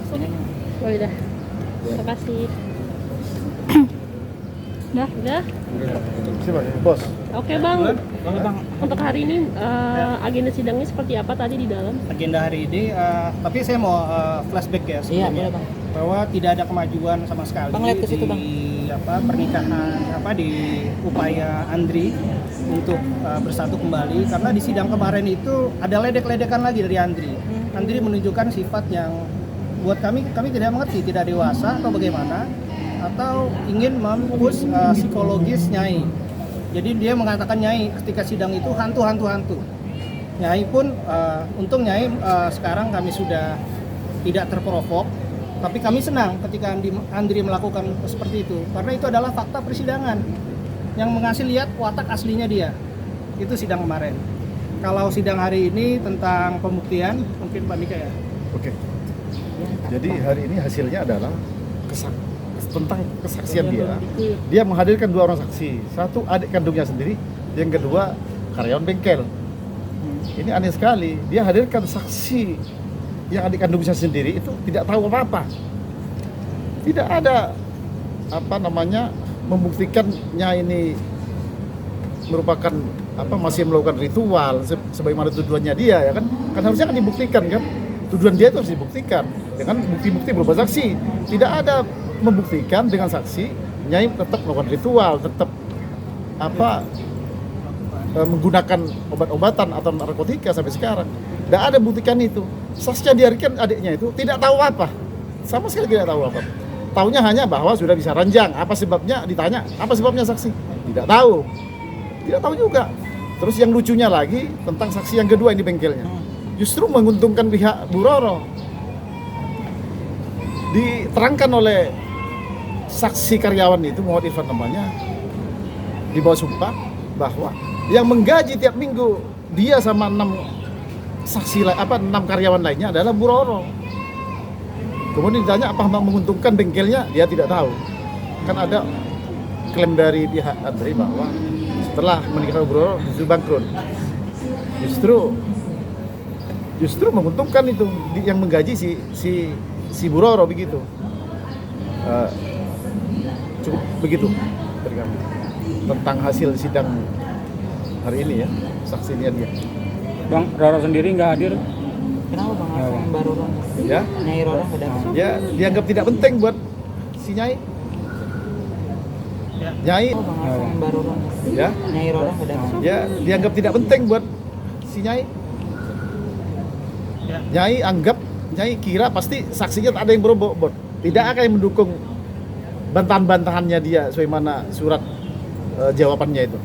Oh udah. Terima kasih. Udah? Siapa? Bos. Oke bang. Untuk hari ini agenda sidangnya seperti apa tadi di dalam? Agenda hari ini, tapi saya mau flashback ya sebelumnya, bahwa tidak ada kemajuan sama sekali di pernikahan di upaya Andri untuk bersatu kembali, karena di sidang kemarin itu ada ledek-ledekan lagi dari Andri. Andri menunjukkan sifat yang buat kami tidak mengerti, tidak dewasa atau bagaimana, atau ingin mempush psikologis Nyai. Jadi dia mengatakan Nyai ketika sidang itu hantu. Nyai pun, untung Nyai sekarang kami sudah tidak terprovok, tapi kami senang ketika Andri melakukan seperti itu, karena itu adalah fakta persidangan yang mengasih lihat watak aslinya dia. Itu sidang kemarin. Kalau sidang hari ini tentang pembuktian, mungkin Pak Mika ya. Oke. Jadi hari ini hasilnya adalah tentang kesaksian dia. Dia menghadirkan 2 orang saksi. Satu adik kandungnya sendiri, yang kedua karyawan bengkel. Ini aneh sekali. Dia hadirkan saksi yang adik kandungnya sendiri itu tidak tahu apa-apa. Tidak ada membuktikannya ini merupakan masih melakukan ritual sebagaimana tuduhannya dia, ya kan? Kan harusnya kan dibuktikan kan? Tuduhan dia itu harus dibuktikan dengan bukti-bukti berupa saksi. Tidak ada membuktikan dengan saksi Nyai tetap melakukan ritual, tetap menggunakan obat-obatan atau narkotika sampai sekarang. Tidak ada buktikan itu. Saksi yang dihadirkan adiknya itu tidak tahu apa, sama sekali tidak tahu apa. Taunya hanya bahwa sudah bisa ranjang. Apa sebabnya? Ditanya apa sebabnya saksi? Tidak tahu juga. Terus yang lucunya lagi tentang saksi yang kedua ini bengkelnya, justru menguntungkan pihak Bu Roro. Diterangkan oleh saksi karyawan itu, Muhammad Irfan namanya, di bawah sumpah bahwa yang menggaji tiap minggu dia sama 6 karyawan lainnya adalah Bu Roro. Kemudian ditanya apa menguntungkan bengkelnya, dia tidak tahu. Kan ada klaim dari pihak Andri bahwa setelah menikah Bu Roro justru bangkrut. Justru menguntungkan itu yang menggaji si Bu Roro begitu. Cukup begitu dari kami tentang hasil sidang hari ini ya, saksinya dia. Bang Roro sendiri nggak hadir. Kenapa Bang yang baru Roro? Ya. Nyai Roro nggak ada. Ya, dianggap tidak penting buat si Nyai. Ya. Nyai. Bang yang baru Roro. Ya. Nyai Roro nggak ada. Ya, dianggap tidak penting buat si Nyai. Ya. Nyai kira pasti saksinya tak ada yang berbobot. Tidak akan yang mendukung bantahan-bantahannya dia sebagaimana surat jawabannya itu.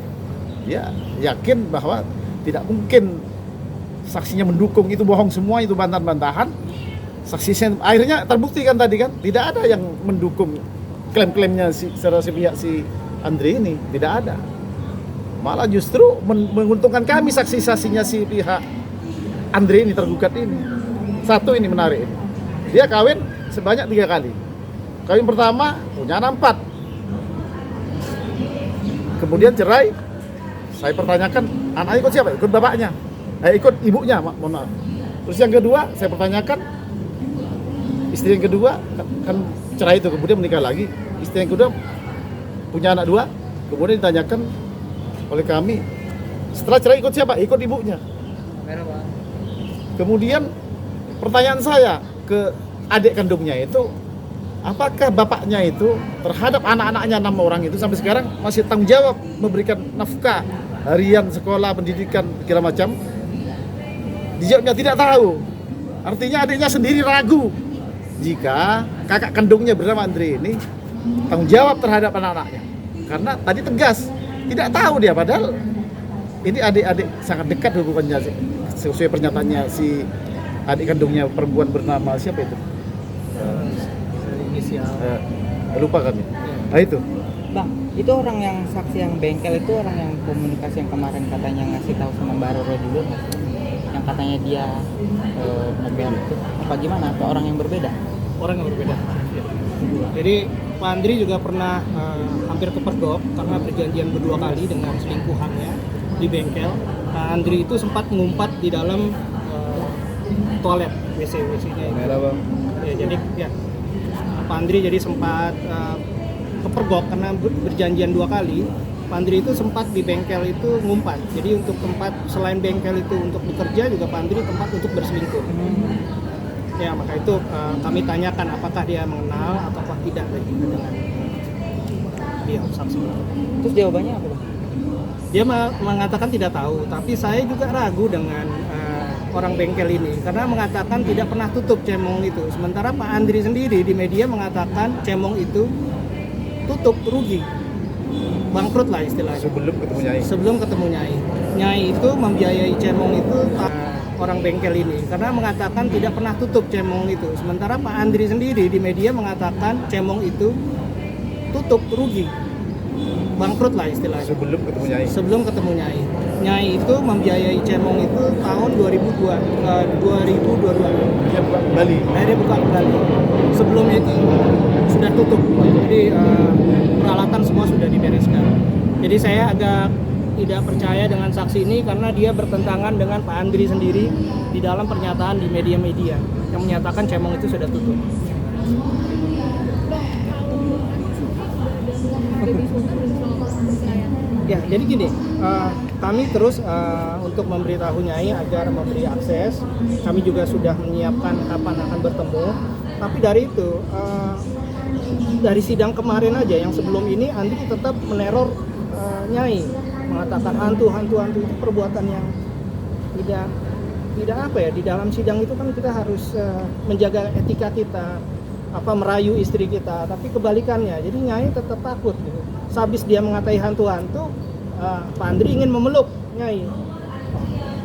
Dia yakin bahwa tidak mungkin saksinya mendukung, itu bohong semua, itu bantahan-bantahan. Saksi akhirnya terbukti kan tadi kan, tidak ada yang mendukung klaim-klaimnya si pihak si Andri ini, tidak ada. Malah justru menguntungkan kami saksi-saksinya si pihak Andri ini tergugat ini. Satu ini menarik ini. Dia kawin sebanyak 3 kali. Kawin pertama punya anak 4. Kemudian cerai. Saya pertanyakan, anaknya ikut siapa? Ikut bapaknya. Ikut ibunya, mohon maaf. Terus yang kedua, saya pertanyakan, istri yang kedua kan cerai itu, kemudian menikah lagi. Istri yang kedua punya anak 2. Kemudian ditanyakan oleh kami, setelah cerai ikut siapa? Ikut ibunya. Kemudian pertanyaan saya ke adik kandungnya itu, apakah bapaknya itu terhadap anak-anaknya 6 orang itu sampai sekarang masih tanggung jawab memberikan nafkah harian, sekolah, pendidikan, segala macam? Dijawabnya tidak tahu. Artinya adiknya sendiri ragu jika kakak kandungnya bernama Andri ini tanggung jawab terhadap anak-anaknya. Karena tadi tegas, tidak tahu dia, padahal ini adik-adik sangat dekat hubungannya sesuai pernyataannya si adik kandungnya perempuan bernama siapa itu? Inisial. Lupa kami. Nah itu. Bang, itu orang yang saksi yang bengkel itu orang yang komunikasi yang kemarin katanya ngasih tahu sama Mbak Roro juga nggak? Yang katanya dia ngeband itu apa gimana? Atau orang yang berbeda? Orang yang berbeda. Jadi Pak Andri juga pernah hampir kepergok karena perjanjian berdua kali dengan selingkuhannya di bengkel. Pak Andri itu sempat mengumpat di dalam toilet WC-nya itu. Ya, jadi ya Pak Andri jadi sempat kepergok karena berjanjian 2 kali. Pak Andri itu sempat di bengkel itu ngumpat. Jadi untuk tempat selain bengkel itu untuk bekerja juga Pak Andri tempat untuk berselingkuh. Ya maka itu kami tanyakan apakah dia mengenal ataukah tidak lagi dengan dia saksi. Terus jawabannya apa, Bang? Dia mengatakan tidak tahu, tapi saya juga ragu dengan orang bengkel ini karena mengatakan tidak pernah tutup cemong itu. Sementara Pak Andri sendiri di media mengatakan cemong itu tutup, rugi, bangkrut lah istilahnya. Sebelum ketemu Nyai. Sebelum ketemu Nyai. Nyai itu membiayai cemong itu orang bengkel ini karena mengatakan tidak pernah tutup cemong itu. Sementara Pak Andri sendiri di media mengatakan cemong itu tutup, rugi, bangkrut lah istilahnya. Sebelum ketemu Nyai. Sebelum ketemu Nyai. Nyai itu membiayai cemong itu tahun 2022. Dia buka kembali. Akhirnya buka kembali. Sebelumnya itu sudah tutup. Jadi peralatan semua sudah dibereskan. Jadi saya agak tidak percaya dengan saksi ini karena dia bertentangan dengan Pak Andri sendiri di dalam pernyataan di media-media yang menyatakan cemong itu sudah tutup. Ya, jadi gini, kami terus untuk memberitahu Nyai agar memberi akses. Kami juga sudah menyiapkan kapan akan bertemu. Tapi dari itu, dari sidang kemarin aja yang sebelum ini, Andri tetap meneror Nyai, mengatakan hantu itu perbuatan yang tidak apa ya, di dalam sidang itu kan kita harus menjaga etika kita, merayu istri kita, tapi kebalikannya. Jadi Nyai tetap takut gitu. Sehabis dia mengatai hantu-hantu, Pak Andri ingin memeluk Nyai.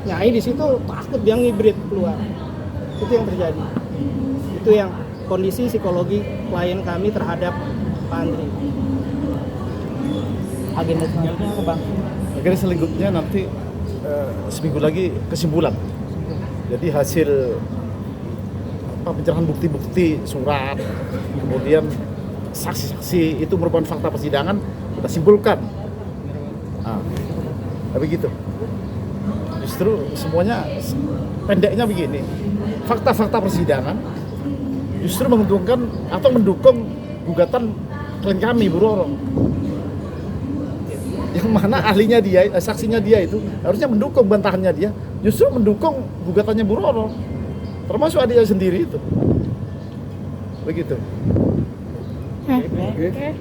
Nyai di situ takut, dia ngibrit keluar. Itu yang terjadi. Itu yang kondisi psikologi klien kami terhadap Pak Andri. Agenda selanjutnya apa, Bang? Akhirnya selanjutnya nanti seminggu lagi kesimpulan. Jadi hasil pencerahan bukti-bukti surat, kemudian saksi-saksi itu merupakan fakta persidangan, kita simpulkan. Nah, tapi gitu. Justru semuanya pendeknya begini. Fakta-fakta persidangan justru menguntungkan atau mendukung gugatan klien kami, Bu Roro. Yang mana ahlinya dia, saksinya dia itu harusnya mendukung bantahannya dia, justru mendukung gugatannya Bu Roro. Termasuk adiknya sendiri itu. Begitu. Oke.